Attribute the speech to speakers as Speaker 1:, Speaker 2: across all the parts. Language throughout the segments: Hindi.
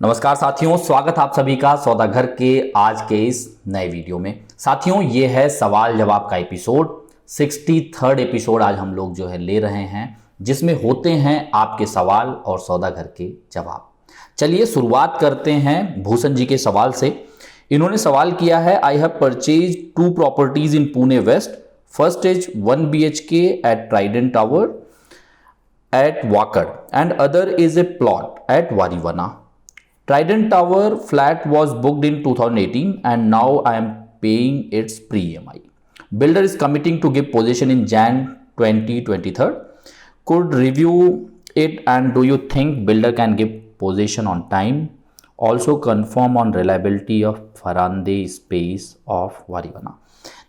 Speaker 1: नमस्कार साथियों, स्वागत आप सभी का सौदागर के आज के इस नए वीडियो में। साथियों, ये है सवाल जवाब का एपिसोड 63rd एपिसोड आज हम लोग जो है ले रहे हैं, जिसमें होते हैं आपके सवाल और सौदागर के जवाब। चलिए शुरुआत करते हैं भूषण जी के सवाल से। इन्होंने सवाल किया है, I have purchase 2 properties in Pune west. First is 1 BHK at Trident tower at Wakad and other is a plot at Varivana. Trident Tower flat was booked in 2018 and now I am paying its pre-EMI. Builder is committing to give possession in Jan 2023. Could review it and do you think builder can give possession on time? Also confirm on reliability of Farande space of Varivana.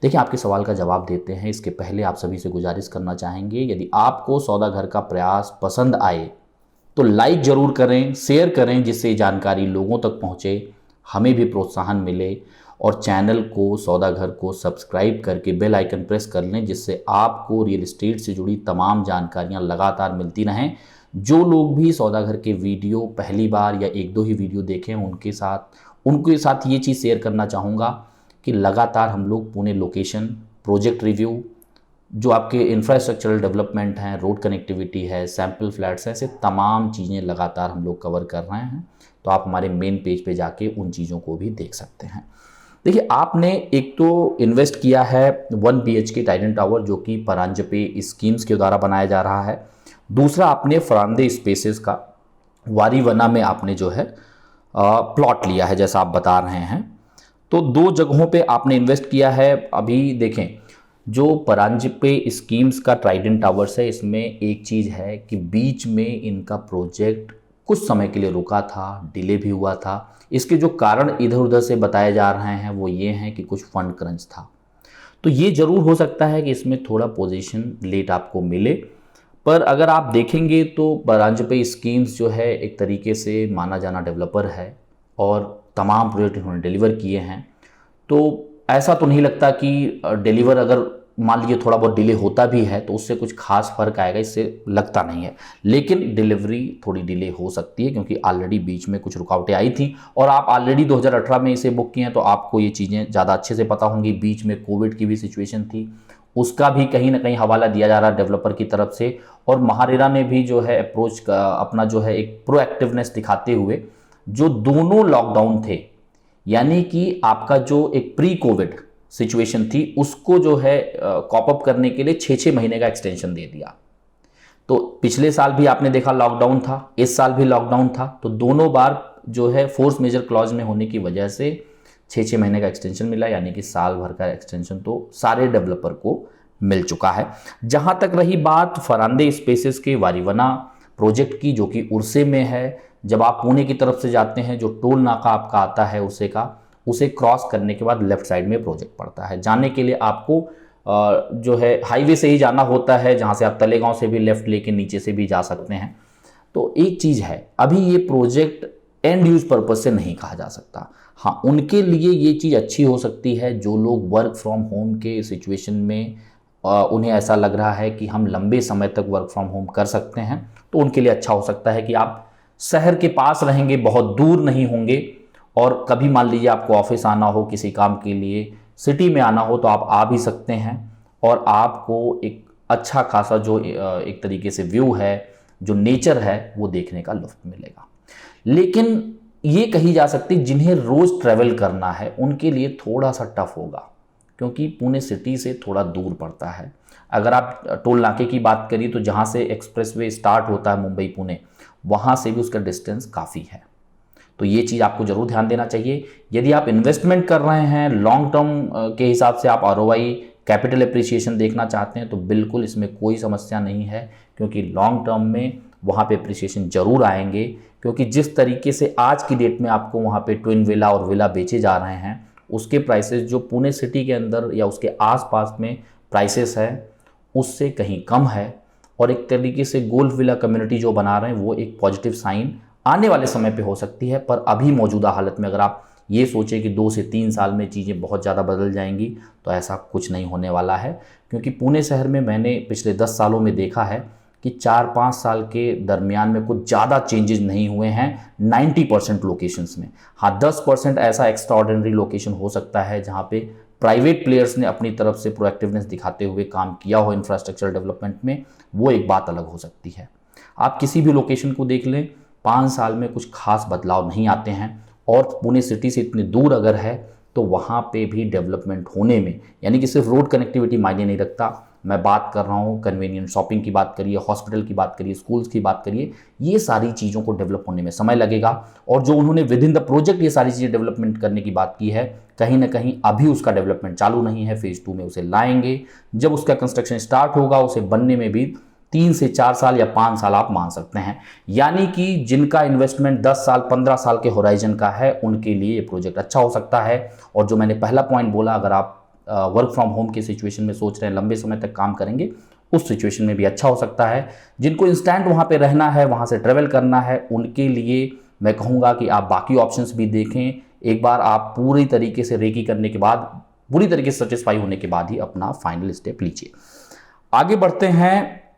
Speaker 1: देखिए, आपके सवाल का जवाब देते हैं इसके पहले आप सभी से गुजारिश करना चाहेंगे, यदि आपको सौदागर का प्रयास पसंद आए तो लाइक ज़रूर करें, शेयर करें, जिससे जानकारी लोगों तक पहुंचे, हमें भी प्रोत्साहन मिले। और चैनल को सौदागर को सब्सक्राइब करके बेल आइकन प्रेस कर लें, जिससे आपको रियल एस्टेट से जुड़ी तमाम जानकारियां लगातार मिलती रहें। जो लोग भी सौदागर के वीडियो पहली बार या एक दो ही वीडियो देखें, उनके साथ ये चीज़ शेयर करना चाहूँगा कि लगातार हम लोग पुणे लोकेशन, प्रोजेक्ट रिव्यू, जो आपके इंफ्रास्ट्रक्चरल डेवलपमेंट हैं, रोड कनेक्टिविटी है, सैम्पल फ्लैट्स हैं, ऐसे तमाम चीज़ें लगातार हम लोग कवर कर रहे हैं। तो आप हमारे मेन पेज पे जाके उन चीज़ों को भी देख सकते हैं। देखिए, आपने एक तो इन्वेस्ट किया है 1 BHK ट्राइडेंट टावर, जो कि परांजपे स्कीम्स के द्वारा बनाया जा रहा है। दूसरा, आपने फरांदे स्पेसेस का वारीवना में आपने जो है प्लॉट लिया है, जैसा आप बता रहे हैं। तो 2 जगहों पे आपने इन्वेस्ट किया है। अभी देखें, जो परांजपे स्कीम्स का ट्राइडेंट टावर्स है, इसमें एक चीज़ है कि बीच में इनका प्रोजेक्ट कुछ समय के लिए रुका था, डिले भी हुआ था। इसके जो कारण इधर उधर से बताए जा रहे हैं वो ये हैं कि कुछ फंड क्रंच था। तो ये ज़रूर हो सकता है कि इसमें थोड़ा पोजीशन लेट आपको मिले, पर अगर आप देखेंगे तो परांजपे स्कीम्स जो है एक तरीके से माना जाना डेवलपर है और तमाम प्रोजेक्ट इन्होंने डिलीवर किए हैं। तो ऐसा तो नहीं लगता कि डिलीवर अगर मान लीजिए थोड़ा बहुत डिले होता भी है तो उससे कुछ खास फर्क आएगा, इससे लगता नहीं है। लेकिन डिलीवरी थोड़ी डिले हो सकती है, क्योंकि ऑलरेडी बीच में कुछ रुकावटें आई थी और आप ऑलरेडी 2018 में इसे बुक किए हैं, तो आपको ये चीज़ें ज़्यादा अच्छे से पता होंगी। बीच में कोविड की भी सिचुएशन थी, उसका भी कहीं ना कहीं हवाला दिया जा रहा है डेवलपर की तरफ से। और महारेरा ने भी जो है अप्रोच अपना जो है एक प्रोएक्टिवनेस दिखाते हुए, जो दोनों लॉकडाउन थे, यानी कि आपका जो एक प्री कोविड सिचुएशन थी, उसको जो है कॉप अप करने के लिए 6-6 महीने का एक्सटेंशन दे दिया। तो पिछले साल भी आपने देखा लॉकडाउन था, इस साल भी लॉकडाउन था, तो दोनों बार जो है फोर्स मेजर क्लॉज में होने की वजह से 6-6 महीने का एक्सटेंशन मिला, यानी कि साल भर का एक्सटेंशन तो सारे डेवलपर को मिल चुका है। जहां तक रही बात फरांदे स्पेसेस के वारीवना प्रोजेक्ट की, जो कि उर्से में है, जब आप पुणे की तरफ से जाते हैं, जो टोल नाका आपका आता है उसे क्रॉस करने के बाद लेफ्ट साइड में प्रोजेक्ट पड़ता है। जाने के लिए आपको जो है हाईवे से ही जाना होता है, जहां से आप तलेगांव से भी लेफ्ट लेके नीचे से भी जा सकते हैं। तो एक चीज़ है, अभी ये प्रोजेक्ट एंड यूज पर्पज से नहीं कहा जा सकता। हाँ, उनके लिए ये चीज़ अच्छी हो सकती है जो लोग वर्क फ्रॉम होम के सिचुएशन में उन्हें ऐसा लग रहा है कि हम लंबे समय तक वर्क फ्रॉम होम कर सकते हैं, तो उनके लिए अच्छा हो सकता है कि आप शहर के पास रहेंगे, बहुत दूर नहीं होंगे। और कभी मान लीजिए आपको ऑफिस आना हो किसी काम के लिए, सिटी में आना हो, तो आप आ भी सकते हैं और आपको एक अच्छा खासा जो एक तरीके से व्यू है, जो नेचर है, वो देखने का लुत्फ मिलेगा। लेकिन ये कही जा सकती, जिन्हें रोज़ ट्रैवल करना है उनके लिए थोड़ा सा टफ होगा, क्योंकि पुणे सिटी से थोड़ा दूर पड़ता है। अगर आप टोल नाके की बात करिए तो जहाँ से एक्सप्रेसवे स्टार्ट होता है मुंबई पुणे, वहाँ से भी उसका डिस्टेंस काफ़ी है। तो ये चीज़ आपको ज़रूर ध्यान देना चाहिए। यदि आप इन्वेस्टमेंट कर रहे हैं लॉन्ग टर्म के हिसाब से, आप आरओआई, कैपिटल एप्रिसिएशन देखना चाहते हैं, तो बिल्कुल इसमें कोई समस्या नहीं है, क्योंकि लॉन्ग टर्म में वहाँ पे एप्रिसिएशन ज़रूर आएंगे। क्योंकि जिस तरीके से आज की डेट में आपको वहाँ पे ट्विन विला और विला बेचे जा रहे हैं, उसके प्राइसेस जो पुणे सिटी के अंदर या उसके आसपास में प्राइसेस है, उससे कहीं कम है। और एक तरीके से गोल्फ विला कम्युनिटी जो बना रहे हैं, वो एक पॉजिटिव साइन आने वाले समय पे हो सकती है। पर अभी मौजूदा हालत में अगर आप ये सोचें कि 2 से 3 साल में चीज़ें बहुत ज़्यादा बदल जाएंगी, तो ऐसा कुछ नहीं होने वाला है। क्योंकि पुणे शहर में मैंने पिछले 10 सालों में देखा है कि 4-5 साल के दरमियान में कुछ ज़्यादा चेंजेस नहीं हुए हैं 90% लोकेशंस में। हाँ, 10% ऐसा एक्स्ट्राऑर्डिनरी लोकेशन हो सकता है जहाँ पे प्राइवेट प्लेयर्स ने अपनी तरफ से प्रोएक्टिवनेस दिखाते हुए काम किया हो इंफ्रास्ट्रक्चर डेवलपमेंट में, वो एक बात अलग हो सकती है। आप किसी भी लोकेशन को देख लें, 5 साल में कुछ खास बदलाव नहीं आते हैं। और पुणे सिटी से इतनी दूर अगर है तो वहाँ पे भी डेवलपमेंट होने में, यानी कि सिर्फ रोड कनेक्टिविटी मायने नहीं रखता, मैं बात कर रहा हूँ कन्वीनियंट शॉपिंग की बात करिए, हॉस्पिटल की बात करिए, स्कूल्स की बात करिए, ये सारी चीज़ों को डेवलप होने में समय लगेगा। और जो उन्होंने विद इन द प्रोजेक्ट ये सारी चीज़ें डेवलपमेंट करने की बात की है, कहीं ना कहीं अभी उसका डेवलपमेंट चालू नहीं है। फेज़ 2 में उसे लाएंगे, जब उसका कंस्ट्रक्शन स्टार्ट होगा उसे बनने में भी 3 से 4 साल या 5 साल आप मान सकते हैं। यानी कि जिनका इन्वेस्टमेंट 10 साल 15 साल के होराइजन का है उनके लिए ये प्रोजेक्ट अच्छा हो सकता है। और जो मैंने पहला पॉइंट बोला, अगर आप वर्क फ्रॉम होम की सिचुएशन में सोच रहे हैं, लंबे समय तक काम करेंगे, उस सिचुएशन में भी अच्छा हो सकता है। जिनको इंस्टेंट वहाँ पे रहना है, वहाँ से ट्रेवल करना है, उनके लिए मैं कहूँगा कि आप बाकी ऑप्शंस भी देखें। एक बार आप पूरी तरीके से रेकी करने के बाद, पूरी तरीके से सेटिस्फाई होने के बाद ही अपना फाइनल स्टेप लीजिए। आगे बढ़ते हैं।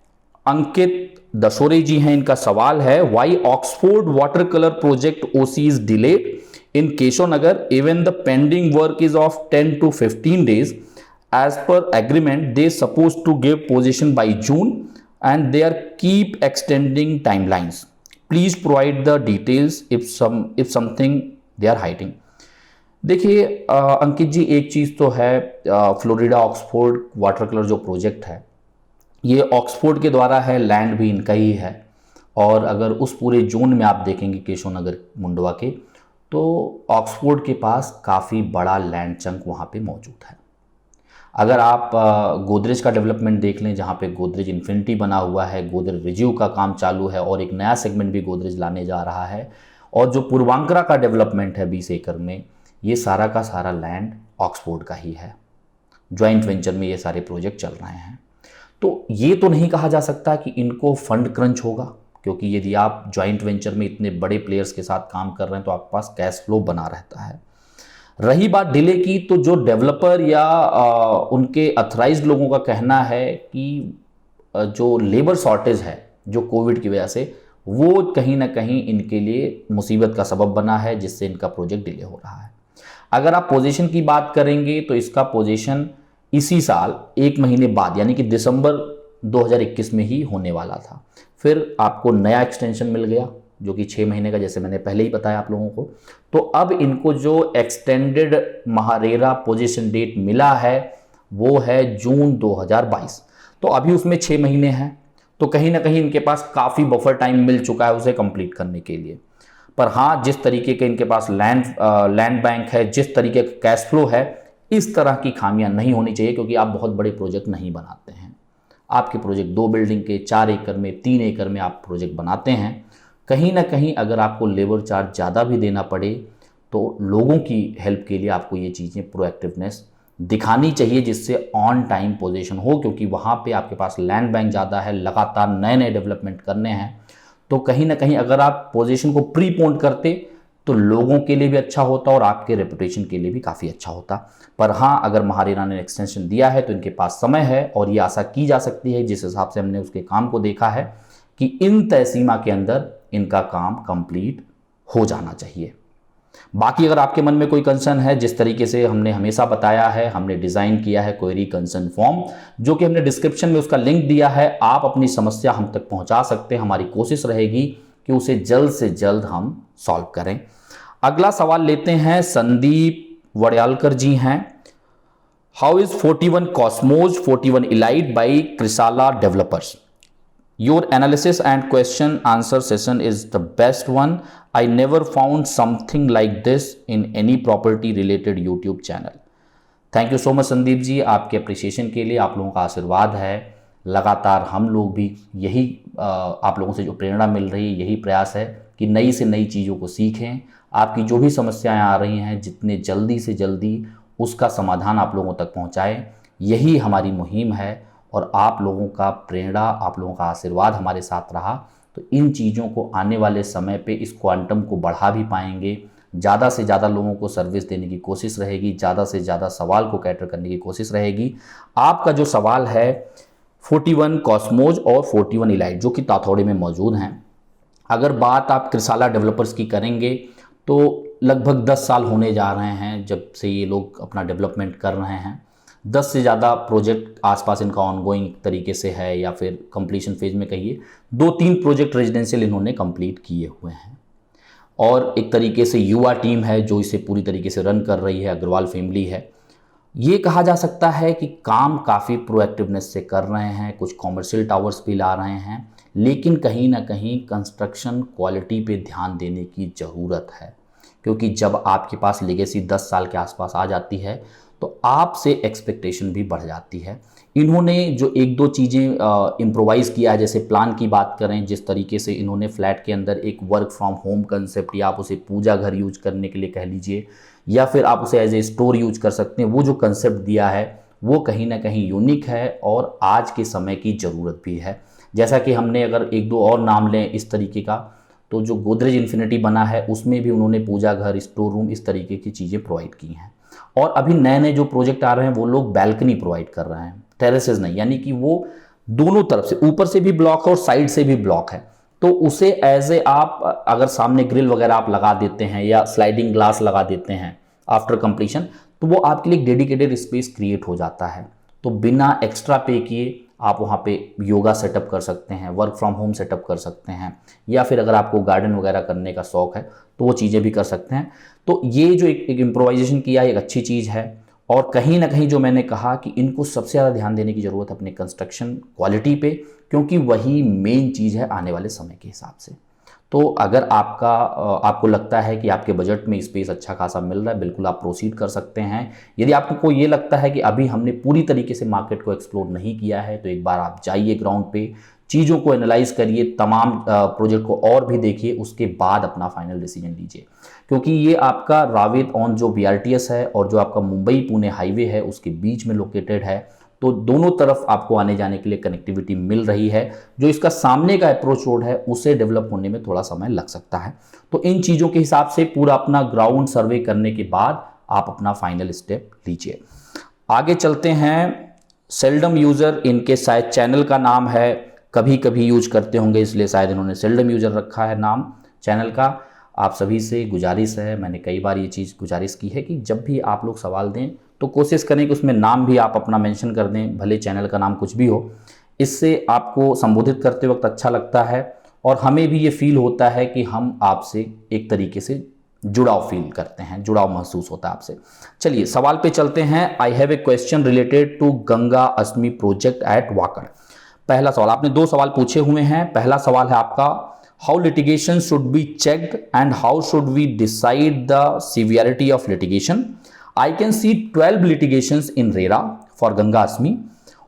Speaker 1: अंकित दशोरे जी हैं, इनका सवाल है, why Oxford water colour project OC is delayed in Keshwanagar, even the pending work is of 10 to 15 days. As per agreement, they supposed to give position by June and they are keep extending timelines. Please provide the details if something they are hiding. देखिए अंकित जी, एक चीज़ तो है, फ्लोरिडा ऑक्सफोर्ड वाटर कलर जो प्रोजेक्ट है ये ऑक्सफोर्ड के द्वारा है, लैंड भी इनका ही है। और अगर उस पूरे जोन में आप देखेंगे केशवनगर मुंडवा के, तो ऑक्सफोर्ड के पास काफ़ी बड़ा लैंड चंक वहाँ पे मौजूद है। अगर आप गोदरेज का डेवलपमेंट देख लें, जहाँ पे गोदरेज इन्फिनिटी बना हुआ है, गोदरेज रिज्यू का काम चालू है और एक नया सेगमेंट भी गोदरेज लाने जा रहा है, और जो पूर्वांकरा का डेवलपमेंट है 20 एकड़ में, ये सारा का सारा लैंड ऑक्सफोर्ड का ही है। ज्वाइंट वेंचर में ये सारे प्रोजेक्ट चल रहे हैं। तो ये तो नहीं कहा जा सकता कि इनको फंड क्रंच होगा, क्योंकि यदि आप जॉइंट वेंचर में इतने बड़े प्लेयर्स के साथ काम कर रहे हैं तो आपके पास कैश फ्लो बना रहता है। रही बात डिले की, तो जो डेवलपर या उनके अथराइज्ड लोगों का कहना है कि जो लेबर शॉर्टेज है जो कोविड की वजह से, वो कहीं ना कहीं इनके लिए मुसीबत का सबब बना है, जिससे इनका प्रोजेक्ट डिले हो रहा है। अगर आप पोजीशन की बात करेंगे तो इसका पोजीशन इसी साल 1 महीने बाद, यानी कि दिसंबर 2021 में ही होने वाला था। फिर आपको नया एक्सटेंशन मिल गया जो कि 6 महीने का, जैसे मैंने पहले ही बताया आप लोगों को। तो अब इनको जो एक्सटेंडेड महारेरा पोजीशन डेट मिला है वो है जून 2022। तो अभी उसमें 6 महीने हैं, तो कहीं ना कहीं इनके पास काफ़ी बफर टाइम मिल चुका है उसे कंप्लीट करने के लिए। पर हाँ, जिस तरीके के इनके पास लैंड बैंक है, जिस तरीके का कैश फ्लो है, इस तरह की खामियां नहीं होनी चाहिए, क्योंकि आप बहुत बड़े प्रोजेक्ट नहीं बनाते हैं। आपके प्रोजेक्ट 2 बिल्डिंग के 4 एकड़ में 3 एकड़ में आप प्रोजेक्ट बनाते हैं। कहीं ना कहीं अगर आपको लेबर चार्ज ज़्यादा भी देना पड़े तो लोगों की हेल्प के लिए आपको ये चीज़ें प्रोएक्टिवनेस दिखानी चाहिए, जिससे ऑन टाइम पोजीशन हो, क्योंकि वहाँ पे आपके पास लैंड बैंक ज़्यादा है, लगातार नए नए डेवलपमेंट करने हैं। तो कहीं ना कहीं अगर आप पोजीशन को प्रीपोन करते तो लोगों के लिए भी अच्छा होता और आपके रेपुटेशन के लिए भी काफ़ी अच्छा होता। पर हाँ, अगर महारेरा ने एक्सटेंशन दिया है तो इनके पास समय है, और ये आशा की जा सकती है, जिस हिसाब से हमने उसके काम को देखा है, कि इन तय सीमा के अंदर इनका काम कंप्लीट हो जाना चाहिए। बाकी अगर आपके मन में कोई कंसर्न है, जिस तरीके से हमने हमेशा बताया है, हमने डिज़ाइन किया है क्वेरी कंसर्न फॉर्म, जो कि हमने डिस्क्रिप्शन में उसका लिंक दिया है, आप अपनी समस्या हम तक पहुंचा सकते हैं। हमारी कोशिश रहेगी कि उसे जल्द से जल्द हम सॉल्व करें। अगला सवाल लेते हैं, संदीप वड़यालकर जी हैं। How is 41 Cosmos 41 elite by Krisala developers? Your analysis and question answer session is the best one. I never found something like this in any property related YouTube channel. Thank you so much Sandeep ji, आपके अप्रिसिएशन के लिए। आप लोगों का आशीर्वाद है, लगातार हम लोग भी यही आप लोगों से जो प्रेरणा मिल रही है, यही प्रयास है कि नई से नई चीज़ों को सीखें। आपकी जो भी समस्याएं आ रही हैं, जितने जल्दी से जल्दी उसका समाधान आप लोगों तक पहुंचाएं, यही हमारी मुहिम है। और आप लोगों का प्रेरणा, आप लोगों का आशीर्वाद हमारे साथ रहा तो इन चीज़ों को आने वाले समय पे इस क्वांटम को बढ़ा भी पाएंगे। ज़्यादा से ज़्यादा लोगों को सर्विस देने की कोशिश रहेगी, ज़्यादा से ज़्यादा सवाल को कैटर करने की कोशिश रहेगी। आपका जो सवाल है 41 कॉस्मोज और 41 इलाइट जो कि ताथौड़े में मौजूद हैं। अगर बात आप कृसाला डेवलपर्स की करेंगे तो लगभग 10 साल होने जा रहे हैं जब से ये लोग अपना डेवलपमेंट कर रहे हैं। 10 से ज़्यादा प्रोजेक्ट आसपास इनका ऑनगोइंग तरीके से है या फिर कंप्लीशन फेज में कहिए। 2-3 प्रोजेक्ट रेजिडेंशियल इन्होंने कंप्लीट किए हुए हैं और एक तरीके से युवा टीम है जो इसे पूरी तरीके से रन कर रही है, अग्रवाल फैमिली है। ये कहा जा सकता है कि काम काफ़ी प्रोएक्टिवनेस से कर रहे हैं, कुछ कॉमर्शियल टावर्स भी ला रहे हैं, लेकिन कहीं ना कहीं कंस्ट्रक्शन क्वालिटी पे ध्यान देने की ज़रूरत है, क्योंकि जब आपके पास लेगेसी 10 साल के आसपास आ जाती है तो आपसे एक्सपेक्टेशन भी बढ़ जाती है। इन्होंने जो एक दो चीज़ें इम्प्रोवाइज़ किया है, जैसे प्लान की बात करें, जिस तरीके से इन्होंने फ्लैट के अंदर एक वर्क फ्रॉम होम कंसेप्ट, या आप उसे पूजा घर यूज करने के लिए कह लीजिए या फिर आप उसे एज ए स्टोर यूज कर सकते हैं, वो जो कंसेप्ट दिया है वो कहीं ना कहीं यूनिक है और आज के समय की ज़रूरत भी है। जैसा कि हमने अगर एक दो और नाम लें इस तरीके का, तो जो गोदरेज इन्फिनिटी बना है उसमें भी उन्होंने पूजा घर, स्टोर रूम, इस तरीके की चीज़ें प्रोवाइड की हैं। और अभी नए नए जो प्रोजेक्ट आ रहे हैं वो लोग बैल्कनी प्रोवाइड कर रहे हैं, टेरेसेस नहीं, यानी कि वो दोनों तरफ से, ऊपर से भी ब्लॉक है और साइड से भी ब्लॉक है, तो उसे एज ए आप अगर सामने ग्रिल वगैरह आप लगा देते हैं या स्लाइडिंग ग्लास लगा देते हैं आफ्टर कंप्लीशन, तो वो आपके लिए डेडिकेटेड स्पेस क्रिएट हो जाता है। तो बिना एक्स्ट्रा पे किए आप वहाँ पे योगा सेटअप कर सकते हैं, वर्क फ्रॉम होम सेटअप कर सकते हैं, या फिर अगर आपको गार्डन वगैरह करने का शौक है तो वो चीज़ें भी कर सकते हैं। तो ये जो एक इम्प्रोवाइजेशन किया है एक अच्छी चीज़ है। और कहीं ना कहीं जो मैंने कहा कि इनको सबसे ज़्यादा ध्यान देने की ज़रूरत है अपने कंस्ट्रक्शन क्वालिटी पे, क्योंकि वही मेन चीज़ है आने वाले समय के हिसाब से। तो अगर आपको लगता है कि आपके बजट में स्पेस अच्छा खासा मिल रहा है, बिल्कुल आप प्रोसीड कर सकते हैं। यदि आपको ये लगता है कि अभी हमने पूरी तरीके से मार्केट को एक्सप्लोर नहीं किया है, तो एक बार आप जाइए ग्राउंड पे, चीज़ों को एनालाइज करिए, तमाम प्रोजेक्ट को और भी देखिए, उसके बाद अपना फाइनल डिसीजन लीजिए। क्योंकि ये आपका रावेत ऑन जो BRTS है और जो आपका मुंबई पुणे हाईवे है उसके बीच में लोकेटेड है, तो दोनों तरफ आपको आने जाने के लिए कनेक्टिविटी मिल रही है। जो इसका सामने का अप्रोच रोड है उसे डेवलप होने में थोड़ा समय लग सकता है। तो इन चीज़ों के हिसाब से पूरा अपना ग्राउंड सर्वे करने के बाद आप अपना फाइनल स्टेप लीजिए। आगे चलते हैं। सेल्डम यूज़र, इनके शायद चैनल का नाम है, कभी कभी यूज करते होंगे इसलिए शायद इन्होंने सेल्डम यूज़र रखा है नाम चैनल का। आप सभी से गुजारिश है, मैंने कई बार ये चीज़ गुजारिश की है कि जब भी आप लोग सवाल दें तो कोशिश करें कि उसमें नाम भी आप अपना मेंशन कर दें, भले चैनल का नाम कुछ भी हो। इससे आपको संबोधित करते वक्त अच्छा लगता है और हमें भी ये फील होता है कि हम आपसे एक तरीके से जुड़ाव फील करते हैं, जुड़ाव महसूस होता है आपसे। चलिए सवाल पे चलते हैं। I have a question related to Ganga Ashtami project at Wakad. पहला सवाल, आपने 2 सवाल पूछे हुए हैं। पहला सवाल है आपका, how litigation should be checked and how should we decide the severity of litigation? I can see 12 litigations in RERA for Ganga Asmi.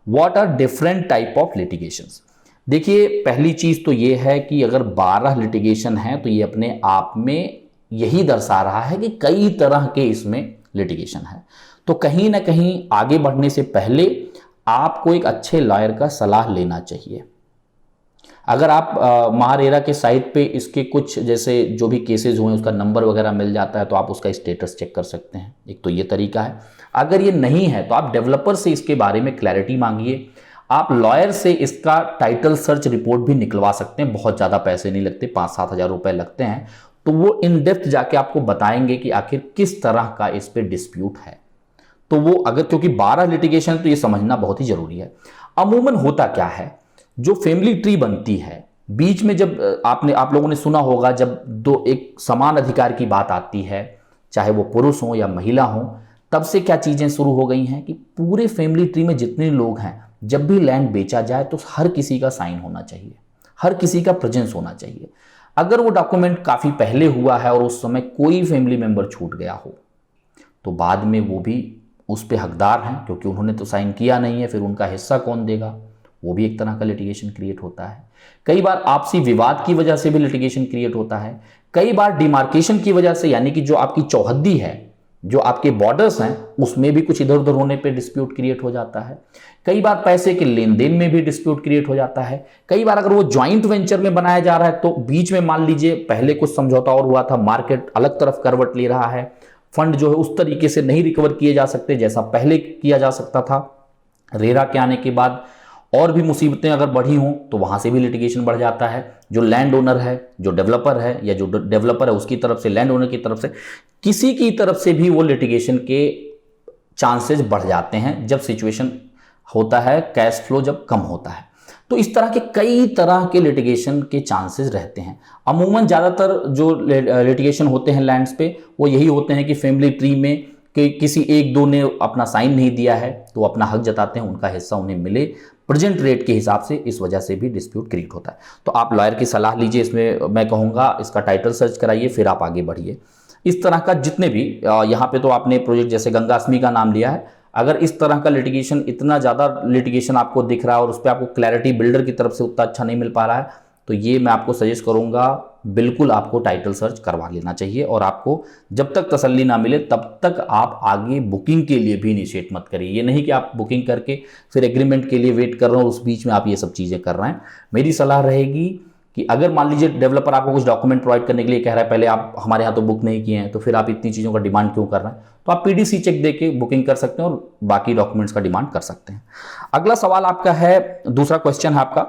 Speaker 1: What are different type of litigations? देखिए, पहली चीज तो ये है कि अगर 12 लिटिगेशन है तो ये अपने आप में यही दर्शा रहा है कि कई तरह के इसमें लिटिगेशन है। तो कहीं ना कहीं आगे बढ़ने से पहले आपको एक अच्छे लॉयर का सलाह लेना चाहिए। अगर आप महारेरा के साइट पे इसके कुछ जैसे जो भी केसेस हुए उसका नंबर वगैरह मिल जाता है तो आप उसका स्टेटस चेक कर सकते हैं। एक तो ये तरीका है। अगर ये नहीं है तो आप डेवलपर से इसके बारे में क्लैरिटी मांगिए। आप लॉयर से इसका टाइटल सर्च रिपोर्ट भी निकलवा सकते हैं, बहुत ज़्यादा पैसे नहीं लगते, 5-7 हज़ार रुपये लगते हैं। तो वो इन डेप्थ जाके आपको बताएंगे कि आखिर किस तरह का इस पर डिस्प्यूट है। तो वो अगर, क्योंकि 12 लिटिगेशन तो ये समझना बहुत ही जरूरी है। अमूमन होता क्या है, जो फैमिली ट्री बनती है बीच में, जब आप लोगों ने सुना होगा, जब दो एक समान अधिकार की बात आती है, चाहे वो पुरुष हो या महिला हो, तब से क्या चीजें शुरू हो गई हैं कि पूरे फैमिली ट्री में जितने लोग हैं, जब भी लैंड बेचा जाए तो हर किसी का साइन होना चाहिए, हर किसी का प्रेजेंस होना चाहिए। अगर वो डॉक्यूमेंट काफी पहले हुआ है और उस समय कोई फैमिली मेंबर छूट गया हो तो बाद में वो भी उस पे हकदार हैं, क्योंकि उन्होंने तो साइन किया नहीं है, फिर उनका हिस्सा कौन देगा? वो भी एक तरह का लिटिगेशन क्रिएट होता है। कई बार आपसी विवाद की वजह से भी लिटिगेशन क्रिएट होता है। कई बार डिमार्केशन की वजह से, यानी कि जो आपकी चौहद्दी है, जो आपके बॉर्डर्स हैं, उसमें भी कुछ इधर उधर होने पे डिस्प्यूट क्रिएट हो जाता है। कई बार पैसे के लेन देन में भी डिस्प्यूट क्रिएट हो जाता है। कई बार अगर वो ज्वाइंट वेंचर में बनाया जा रहा है तो बीच में मान लीजिए पहले कुछ समझौता और हुआ था, मार्केट अलग तरफ करवट ले रहा है, फंड जो है उस तरीके से नहीं रिकवर किए जा सकते जैसा पहले किया जा सकता था रेरा के आने के बाद, और भी मुसीबतें अगर बढ़ी हों तो वहाँ से भी लिटिगेशन बढ़ जाता है। जो लैंड ओनर है, जो डेवलपर है, या जो डेवलपर है उसकी तरफ से, लैंड ओनर की तरफ से, किसी की तरफ से भी वो लिटिगेशन के चांसेस बढ़ जाते हैं जब सिचुएशन होता है, कैश फ्लो जब कम होता है। तो इस तरह के कई तरह के लिटिगेशन के चांसेस रहते हैं। अमूमन ज़्यादातर जो लिटिगेशन होते हैं लैंड्स पे, वो यही होते हैं कि फैमिली ट्री में कि किसी एक दो ने अपना साइन नहीं दिया है तो अपना हक जताते हैं, उनका हिस्सा उन्हें मिले प्रेजेंट रेट के हिसाब से। इस वजह से भी डिस्प्यूट क्रिएट होता है। तो आप लॉयर की सलाह लीजिए, इसमें मैं कहूँगा इसका टाइटल सर्च कराइए, फिर आप आगे बढ़िए। इस तरह का जितने भी यहाँ पे तो आपने प्रोजेक्ट जैसे गंगास्मी का नाम लिया है, अगर इस तरह का लिटिगेशन, इतना ज़्यादा लिटिगेशन आपको दिख रहा है और उस पर आपको क्लैरिटी बिल्डर की तरफ से उतना अच्छा नहीं मिल पा रहा है, तो ये मैं आपको सजेस्ट करूँगा बिल्कुल आपको टाइटल सर्च करवा लेना चाहिए। और आपको जब तक तसल्ली ना मिले तब तक आप आगे बुकिंग के लिए भी इनिशिएट मत करिए। ये नहीं कि आप बुकिंग करके फिर एग्रीमेंट के लिए वेट कर रहे हो और उस बीच में आप ये सब चीज़ें कर रहे हैं। मेरी सलाह रहेगी कि अगर मान लीजिए डेवलपर आपको कुछ डॉक्यूमेंट प्रोवाइड करने के लिए कह रहा है, पहले आप हमारे यहाँ तो बुक नहीं किए हैं, तो फिर आप इतनी चीज़ों का डिमांड क्यों कर रहे हैं, तो आप पीडीसी चेक देके बुकिंग कर सकते हैं और बाकी डॉक्यूमेंट्स का डिमांड कर सकते हैं। अगला सवाल आपका है, दूसरा क्वेश्चन है आपका,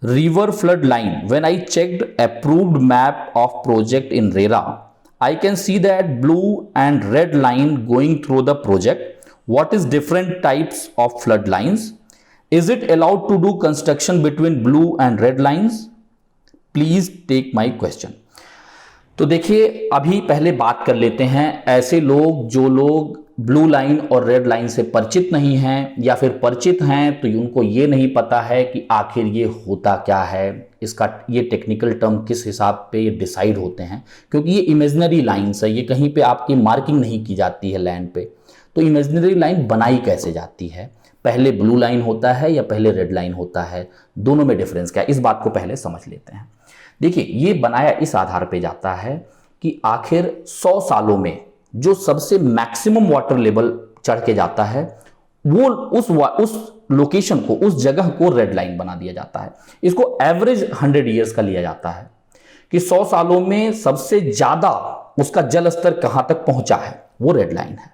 Speaker 1: river flood line, when I checked approved map of project in RERA, I can see that blue and red line going through the project, what is different types of flood lines, is it allowed to do construction between blue and red lines, please take my question. तो देखिए, अभी पहले बात कर लेते हैं ऐसे लोग जो लोग ब्लू लाइन और रेड लाइन से परिचित नहीं हैं, या फिर परिचित हैं तो उनको ये नहीं पता है कि आखिर ये होता क्या है, इसका ये टेक्निकल टर्म किस हिसाब पे ये डिसाइड होते हैं। क्योंकि ये इमेजिनरी लाइन्स है, ये कहीं पे आपकी मार्किंग नहीं की जाती है लैंड पे। तो इमेजिनरी लाइन बनाई कैसे जाती है, पहले ब्लू लाइन होता है या पहले रेड लाइन होता है, दोनों में डिफरेंस क्या है, इस बात को पहले समझ लेते हैं। देखिए, ये बनाया इस आधार पे जाता है कि आखिर 100 सालों में जो सबसे मैक्सिमम वाटर लेवल चढ़ के जाता है, वो उस लोकेशन को, उस जगह को रेड लाइन बना दिया जाता है। इसको एवरेज 100 ईयर्स का लिया जाता है कि 100 सालों में सबसे ज्यादा उसका जल स्तर कहां तक पहुंचा है, वो रेड लाइन है।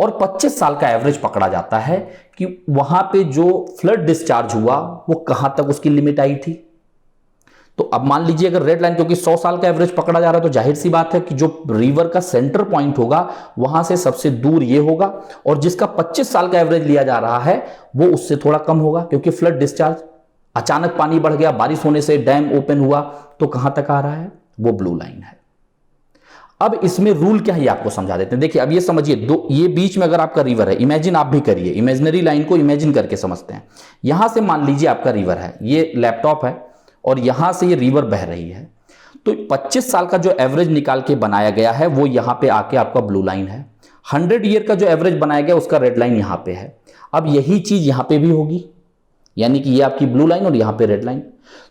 Speaker 1: और 25 साल का एवरेज पकड़ा जाता है कि वहां पे जो फ्लड डिस्चार्ज हुआ वो कहां तक उसकी लिमिट आई थी। तो अब मान लीजिए अगर रेड लाइन, क्योंकि 100 साल का एवरेज पकड़ा जा रहा है, तो जाहिर सी बात है कि जो रिवर का सेंटर पॉइंट होगा वहां से सबसे दूर ये होगा, और जिसका 25 साल का एवरेज लिया जा रहा है वो उससे थोड़ा कम होगा, क्योंकि फ्लड डिस्चार्ज, अचानक पानी बढ़ गया, बारिश होने से डैम ओपन हुआ, तो कहां तक आ रहा है, वो ब्लू लाइन है। अब इसमें रूल क्या है आपको समझा देते हैं। देखिए, अब ये समझिए, दो ये बीच में अगर आपका रिवर है, इमेजिन आप भी करिए, इमेजिनरी लाइन को इमेजिन करके समझते हैं। यहां से मान लीजिए आपका रिवर है, ये लैपटॉप है और यहां से ये रिवर बह रही है, तो 25 साल का जो एवरेज निकाल के बनाया गया है वो यहां पे आके आपका ब्लू लाइन है। 100 ईयर का जो एवरेज बनाया गया उसका रेड लाइन यहां पे है। अब यही चीज यहां पे भी होगी, यानी कि ये आपकी ब्लू लाइन और यहां पे रेड लाइन।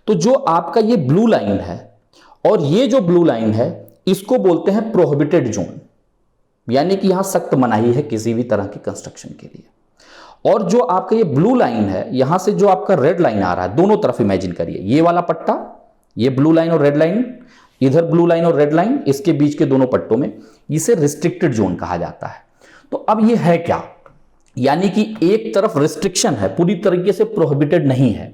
Speaker 1: तो जो आपका ये ब्लू लाइन है और ये जो ब्लू लाइन है, इसको बोलते हैं प्रोहिबिटेड जोन, यानी कि यहां सख्त मनाही है किसी भी तरह के कंस्ट्रक्शन के लिए। और जो आपका ये ब्लू लाइन है, यहां से जो आपका रेड लाइन आ रहा है, दोनों तरफ इमेजिन करिए, ये वाला पट्टा, ये ब्लू लाइन और रेड लाइन, इधर ब्लू लाइन और रेड लाइन, इसके बीच के दोनों पट्टों में, इसे रिस्ट्रिक्टेड जोन कहा जाता है। तो अब ये है क्या, यानी कि एक तरफ रिस्ट्रिक्शन है, पूरी तरीके से प्रोहिबिटेड नहीं है।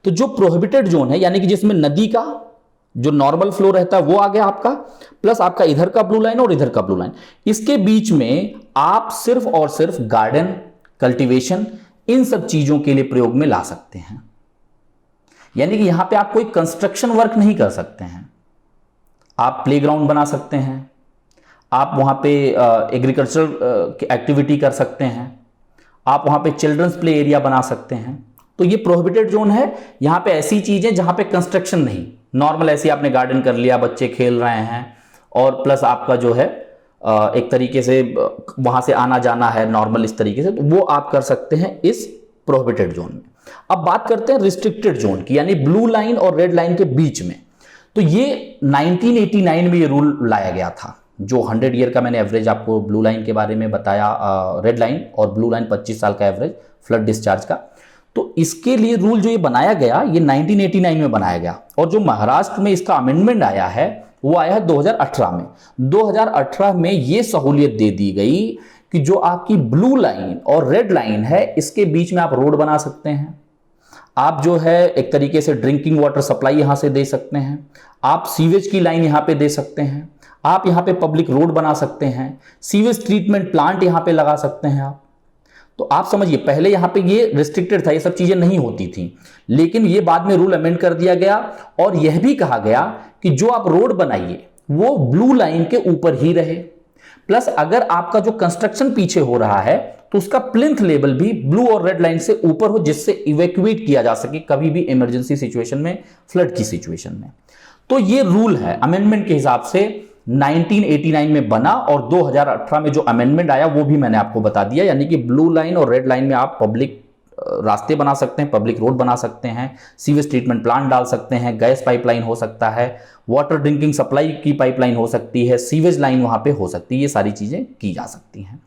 Speaker 1: तो जो प्रोहिबिटेड जोन है, यानी कि जिसमें नदी का जो नॉर्मल फ्लो रहता है वो आ गया आपका, प्लस आपका इधर का ब्लू लाइन और इधर का ब्लू लाइन, इसके बीच में आप सिर्फ और सिर्फ गार्डन, कल्टीवेशन, इन सब चीजों के लिए प्रयोग में ला सकते हैं। यानी कि यहां पे आप कोई कंस्ट्रक्शन वर्क नहीं कर सकते हैं। आप प्लेग्राउंड बना सकते हैं, आप वहां पे एग्रीकल्चरल एक्टिविटी कर सकते हैं, आप वहां पे चिल्ड्रंस प्ले एरिया बना सकते हैं। तो ये प्रोहिबिटेड जोन है। यहां पे ऐसी चीजें जहां पे कंस्ट्रक्शन नहीं, नॉर्मल ऐसे आपने गार्डन कर लिया, बच्चे खेल रहे हैं, और प्लस आपका जो है एक तरीके से वहां से आना जाना है नॉर्मल इस तरीके से, तो वो आप कर सकते हैं इस प्रोहिबिटेड जोन में। अब बात करते हैं रिस्ट्रिक्टेड जोन की, यानी ब्लू लाइन और रेड लाइन के बीच में। तो ये 1989 में ये रूल लाया गया था, जो 100 ईयर का मैंने एवरेज आपको ब्लू लाइन के बारे में बताया, रेड लाइन और ब्लू लाइन 25 साल का एवरेज फ्लड डिस्चार्ज का। तो इसके लिए रूल जो ये बनाया गया, ये 1989 में बनाया गया, और जो महाराष्ट्र में इसका अमेंडमेंट आया है वो आया है 2018 में। 2018 में ये सहूलियत दे दी गई कि जो आपकी ब्लू लाइन और रेड लाइन है, इसके बीच में आप रोड बना सकते हैं, आप जो है एक तरीके से ड्रिंकिंग वाटर सप्लाई यहां से दे सकते हैं, आप सीवेज की लाइन यहां पे दे सकते हैं, आप यहां पे पब्लिक रोड बना सकते हैं, सीवेज ट्रीटमेंट प्लांट यहां पे लगा सकते हैं आप। तो आप समझिए पहले यहां पे ये रिस्ट्रिक्टेड था, ये सब चीजें नहीं होती थी, लेकिन ये बाद में रूल अमेंड कर दिया गया और यह भी कहा गया कि जो आप रोड बनाइए वो ब्लू लाइन के ऊपर ही रहे, प्लस अगर आपका जो कंस्ट्रक्शन पीछे हो रहा है तो उसका प्लिंथ लेवल भी ब्लू और रेड लाइन से ऊपर हो, जिससे इवैक्यूएट किया जा सके कभी भी इमरजेंसी सिचुएशन में, फ्लड की सिचुएशन में। तो ये रूल है अमेंडमेंट के हिसाब से 1989 में बना और 2018 में जो अमेंडमेंट आया वो भी मैंने आपको बता दिया, यानी कि ब्लू लाइन और रेड लाइन में आप पब्लिक रास्ते बना सकते हैं, पब्लिक रोड बना सकते हैं, सीवेज ट्रीटमेंट प्लांट डाल सकते हैं, गैस पाइपलाइन हो सकता है, वाटर ड्रिंकिंग सप्लाई की पाइपलाइन हो सकती है, सीवेज लाइन वहां पे हो सकती है, ये सारी चीजें की जा सकती हैं।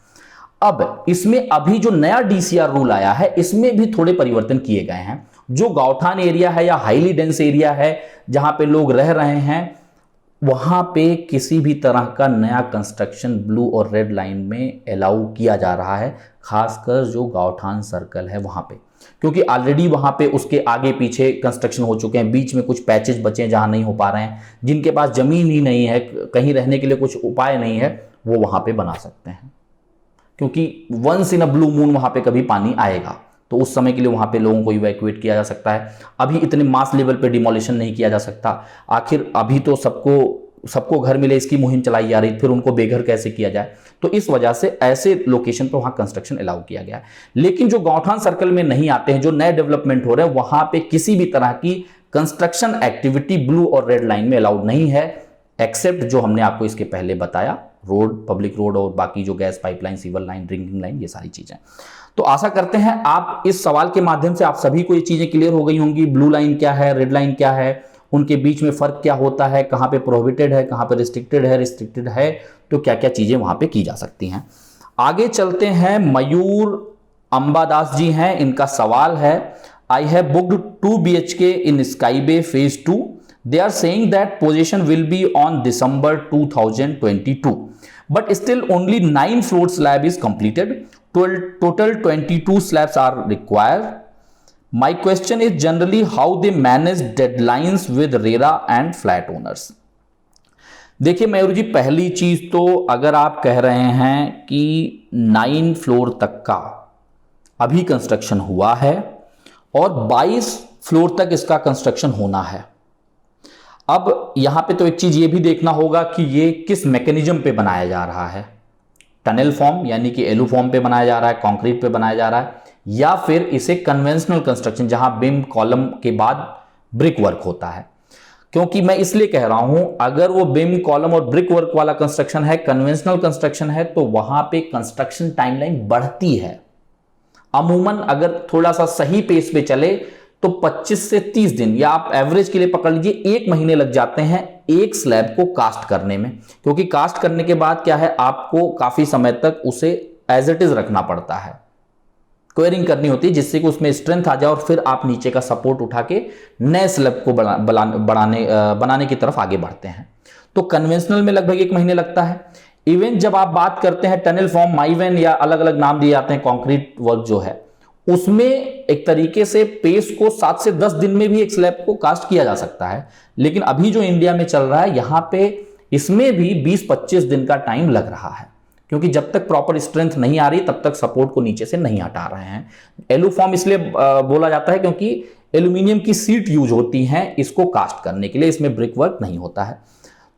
Speaker 1: अब इसमें अभी जो नया डीसीआर रूल आया है इसमें भी थोड़े परिवर्तन किए गए हैं। जो गांवठान एरिया है या हाईली डेंस एरिया है जहां पे लोग रह रहे हैं, वहां पे किसी भी तरह का नया कंस्ट्रक्शन ब्लू और रेड लाइन में अलाउ किया जा रहा है, खासकर जो गांवठान सर्कल है वहां पे, क्योंकि ऑलरेडी वहां पे उसके आगे पीछे कंस्ट्रक्शन हो चुके हैं, बीच में कुछ पैचेज बचे हैं जहां नहीं हो पा रहे हैं, जिनके पास जमीन ही नहीं है, कहीं रहने के लिए कुछ उपाय नहीं है, वो वहां पे बना सकते हैं, क्योंकि once in a blue moon वहां पे कभी पानी आएगा तो उस समय के लिए वहां पे लोगों को इवैक्यूएट किया जा सकता है। अभी इतने मास लेवल पे डिमोलिशन नहीं किया जा सकता, आखिर अभी तो सबको घर मिले इसकी मुहिम चलाई जा रही, फिर उनको बेघर कैसे किया जाए, तो इस वजह से ऐसे लोकेशन पर वहां कंस्ट्रक्शन अलाउ किया गया है। लेकिन जो गांवठान सर्कल में नहीं आते हैं, जो नए डेवलपमेंट हो रहे हैं, वहां पे किसी भी तरह की कंस्ट्रक्शन एक्टिविटी ब्लू और रेड लाइन में अलाउड नहीं है, एक्सेप्ट जो हमने आपको इसके पहले बताया, रोड, पब्लिक रोड और बाकी जो gas pipeline, sewer line, drinking line, ये सारी चीजें। तो आशा करते हैं आप इस सवाल के माध्यम से आप सभी को ये चीजें क्लियर हो गई होंगी, ब्लू लाइन क्या है, रेड लाइन क्या है, उनके बीच में फर्क क्या होता है, कहां पे प्रोहिबिटेड है, कहां पे रिस्ट्रिक्टेड है, तो क्या क्या चीजें वहां पे की जा सकती हैं। आगे चलते हैं, मयूर अंबादास जी हैं, इनका सवाल है, I have booked 2 BHK in Sky Bay phase 2, they are saying that possession will be on December 2022, but still only 9 floor slab is completed, total 22 slabs are required. My question is generally how they manage deadlines with RERA and flat owners. देखिए मयूर जी, पहली चीज तो अगर आप कह रहे हैं कि 9 फ्लोर तक का अभी कंस्ट्रक्शन हुआ है और 22 फ्लोर तक इसका कंस्ट्रक्शन होना है, अब यहां पे तो एक चीज ये भी देखना होगा कि ये किस मैकेनिज्म पे बनाया जा रहा है, टनल फॉर्म यानी कि एलू फॉर्म पे बनाया जा रहा है, कंक्रीट पे बनाया जा रहा है, या फिर इसे कन्वेंशनल कंस्ट्रक्शन जहां बिम कॉलम के बाद ब्रिक वर्क होता है। क्योंकि मैं इसलिए कह रहा हूं, अगर वो बिम कॉलम और ब्रिक वर्क वाला कंस्ट्रक्शन है, कन्वेंशनल कंस्ट्रक्शन है, तो वहां पे कंस्ट्रक्शन टाइमलाइन बढ़ती है। अमूमन अगर थोड़ा सा सही पेस पे चले तो 25 से 30 दिन, या आप एवरेज के लिए पकड़ लीजिए 1 महीने लग जाते हैं एक स्लैब को कास्ट करने में, क्योंकि कास्ट करने के बाद क्या है, आपको काफी समय तक उसे एज इट इज रखना पड़ता है, क्वेरिंग करनी होती है जिससे कि उसमें स्ट्रेंथ आ जाए और फिर आप नीचे का सपोर्ट उठा के नए स्लैब को बनाने की तरफ आगे बढ़ते हैं। तो कन्वेंशनल में लगभग 1 महीने लगता है। इवन जब आप बात करते हैं टनल फॉर्म, माइवेन या अलग अलग नाम दिए जाते हैं, कॉन्क्रीट वर्क जो है, उसमें एक तरीके से पेस को 7 से 10 दिन में भी एक स्लैब को कास्ट किया जा सकता है। लेकिन अभी जो इंडिया में चल रहा है, यहां पे इसमें भी 20-25 दिन का टाइम लग रहा है, क्योंकि जब तक प्रॉपर स्ट्रेंथ नहीं आ रही तब तक सपोर्ट को नीचे से नहीं हटा रहे हैं। एलू फॉर्म इसलिए बोला जाता है क्योंकि एल्यूमिनियम की सीट यूज होती है इसको कास्ट करने के लिए, इसमें ब्रिक वर्क नहीं होता है।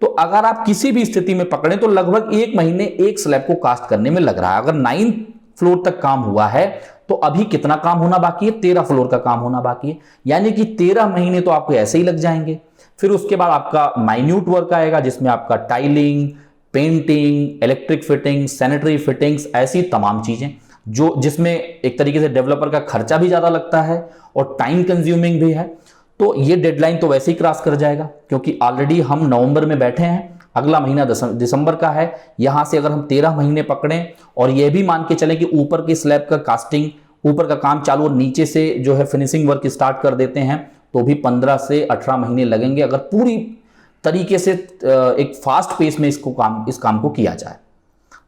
Speaker 1: तो अगर आप किसी भी स्थिति में पकड़ें तो लगभग 1 महीने एक स्लैब को कास्ट करने में लग रहा है। अगर 9 फ्लोर तक काम हुआ है तो अभी कितना काम होना बाकी है, 13 फ्लोर का काम होना बाकी है, यानी कि 13 महीने तो आपको ऐसे ही लग जाएंगे। फिर उसके बाद आपका माइन्यूट वर्क आएगा जिसमें आपका tiling, painting, electric fitting, sanitary fittings, ऐसी तमाम चीजें जिसमें एक तरीके से डेवलपर का खर्चा भी ज्यादा लगता है और टाइम कंज्यूमिंग भी है। तो ये डेडलाइन तो वैसे ही क्रॉस कर जाएगा, क्योंकि ऑलरेडी हम नवंबर में बैठे हैं, अगला महीना दिसंबर का है। यहां से अगर हम 13 महीने पकड़ें और यह भी मान के चलें कि ऊपर की स्लैब का कास्टिंग, ऊपर का काम चालू और नीचे से जो है फिनिशिंग वर्क स्टार्ट कर देते हैं, तो भी 15 से 18 महीने लगेंगे, अगर पूरी तरीके से एक फास्ट पेस में इस काम को किया जाए।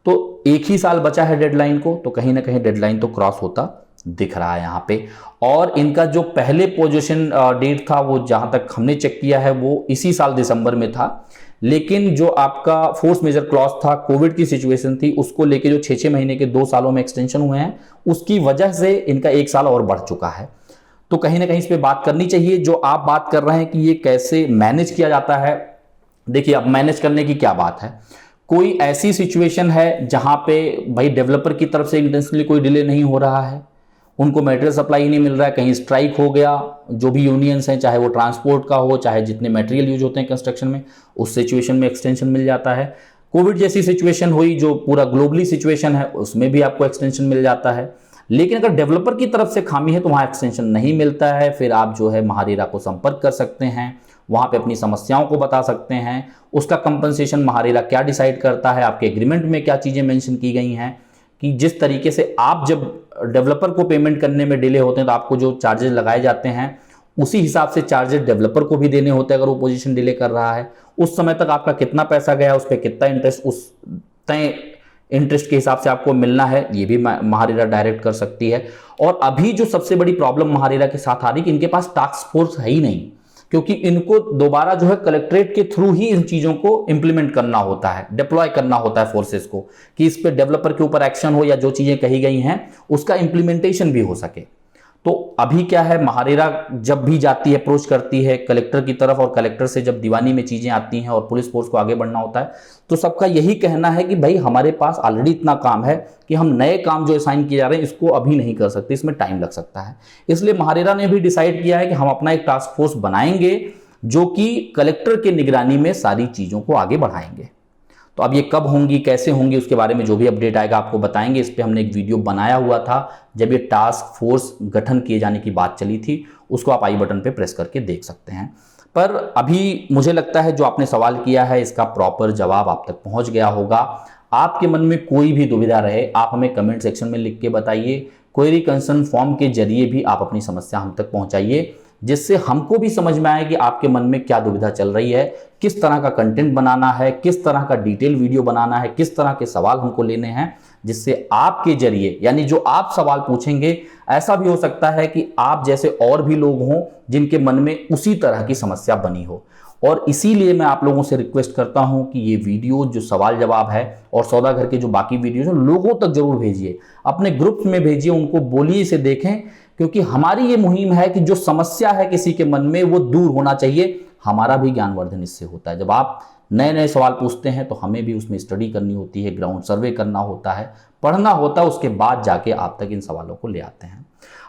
Speaker 1: तो 1 ही साल बचा है डेडलाइन को, तो कहीं ना कहीं डेडलाइन तो क्रॉस होता दिख रहा है यहाँ पे। और इनका जो पहले पोजीशन डेट था वो जहां तक हमने चेक किया है वो इसी साल दिसंबर में था, लेकिन जो आपका फोर्स मेजर क्लॉज था, कोविड की सिचुएशन थी, उसको लेके जो 6-6 महीने के 2 सालों में एक्सटेंशन हुए हैं, उसकी वजह से इनका 1 साल और बढ़ चुका है। तो कहीं ना कहीं इस पे बात करनी चाहिए। जो आप बात कर रहे हैं कि ये कैसे मैनेज किया जाता है, देखिए अब मैनेज करने की क्या बात है। कोई ऐसी सिचुएशन है जहां पे भाई डेवलपर की तरफ से इंटेंशनली कोई डिले नहीं हो रहा है, उनको मटेरियल सप्लाई ही नहीं मिल रहा है, कहीं स्ट्राइक हो गया, जो भी यूनियंस हैं, चाहे वो ट्रांसपोर्ट का हो, चाहे जितने मटेरियल यूज होते हैं कंस्ट्रक्शन में, उस सिचुएशन में एक्सटेंशन मिल जाता है। कोविड जैसी सिचुएशन हुई जो पूरा ग्लोबली सिचुएशन है, उसमें भी आपको एक्सटेंशन मिल जाता है। लेकिन अगर डेवलपर की तरफ से खामी है तो वहां एक्सटेंशन नहीं मिलता है। फिर आप जो है महारेरा को संपर्क कर सकते हैं, वहां पे अपनी समस्याओं को बता सकते हैं, उसका कंपनसेशन महारेरा क्या डिसाइड करता है, आपके एग्रीमेंट में क्या चीजें मेंशन की गई हैं कि जिस तरीके से आप जब डेवलपर को पेमेंट करने में डिले होते हैं तो आपको जो चार्जेस लगाए जाते हैं उसी हिसाब से चार्जेस डेवलपर को भी देने होते हैं। अगर वो पोजीशन डिले कर रहा है, उस समय तक आपका कितना पैसा गया, उस पर कितना इंटरेस्ट, उस तय इंटरेस्ट के हिसाब से आपको मिलना है, ये भी महारेरा डायरेक्ट कर सकती है। और अभी जो सबसे बड़ी प्रॉब्लम महारेरा के साथ आ रही है कि इनके पास टास्क फोर्स है ही नहीं, क्योंकि इनको दोबारा जो है कलेक्ट्रेट के थ्रू ही इन चीजों को इंप्लीमेंट करना होता है, डिप्लॉय करना होता है फोर्सेस को, कि इस पे डेवलपर के ऊपर एक्शन हो या जो चीजें कही गई हैं उसका इंप्लीमेंटेशन भी हो सके। तो अभी क्या है, महारेरा जब भी जाती है, अप्रोच करती है कलेक्टर की तरफ, और कलेक्टर से जब दीवानी में चीजें आती हैं और पुलिस फोर्स को आगे बढ़ना होता है, तो सबका यही कहना है कि भाई हमारे पास ऑलरेडी इतना काम है कि हम नए काम जो असाइन किए जा रहे हैं इसको अभी नहीं कर सकते, इसमें टाइम लग सकता है। इसलिए महारेरा ने भी डिसाइड किया है कि हम अपना एक टास्क फोर्स बनाएंगे जो कि कलेक्टर के निगरानी में सारी चीजों को आगे बढ़ाएंगे। तो अब ये कब होंगी, कैसे होंगी, उसके बारे में जो भी अपडेट आएगा आपको बताएंगे। इस पर हमने एक वीडियो बनाया हुआ था जब ये टास्क फोर्स गठन किए जाने की बात चली थी, उसको आप आई बटन पे प्रेस करके देख सकते हैं। पर अभी मुझे लगता है जो आपने सवाल किया है इसका प्रॉपर जवाब आप तक पहुंच गया होगा। आपके मन में कोई भी दुविधा रहे आप हमें कमेंट सेक्शन में लिख के बताइए, क्वेरी कंसर्न फॉर्म के जरिए भी आप अपनी समस्या हम तक पहुंचाइए, जिससे हमको भी समझ में आए कि आपके मन में क्या दुविधा चल रही है, किस तरह का कंटेंट बनाना है, किस तरह का डिटेल वीडियो बनाना है, किस तरह के सवाल हमको लेने हैं, जिससे आपके जरिए यानी जो आप सवाल पूछेंगे, ऐसा भी हो सकता है कि आप जैसे और भी लोग हों जिनके मन में उसी तरह की समस्या बनी हो। और इसीलिए मैं आप लोगों से रिक्वेस्ट करता हूं कि ये वीडियो जो सवाल जवाब है और सौदागर के जो बाकी वीडियोज हैं लोगों तक जरूर भेजिए, अपने ग्रुप्स में भेजिए, उनको बोलिए इसे देखें, क्योंकि हमारी ये मुहिम है कि जो समस्या है किसी के मन में वो दूर होना चाहिए। हमारा भी ज्ञानवर्धन इससे होता है। जब आप नए नए सवाल पूछते हैं तो हमें भी उसमें स्टडी करनी होती है, ग्राउंड सर्वे करना होता है, पढ़ना होता है, उसके बाद जाके आप तक इन सवालों को ले आते हैं।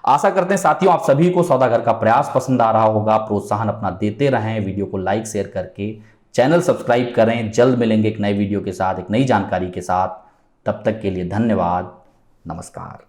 Speaker 1: आशा करते हैं साथियों आप सभी को सौदागर का प्रयास पसंद आ रहा होगा। प्रोत्साहन अपना देते रहें, वीडियो को लाइक शेयर करके चैनल सब्सक्राइब करें। जल्द मिलेंगे एक नए वीडियो के साथ, एक नई जानकारी के साथ। तब तक के लिए धन्यवाद, नमस्कार।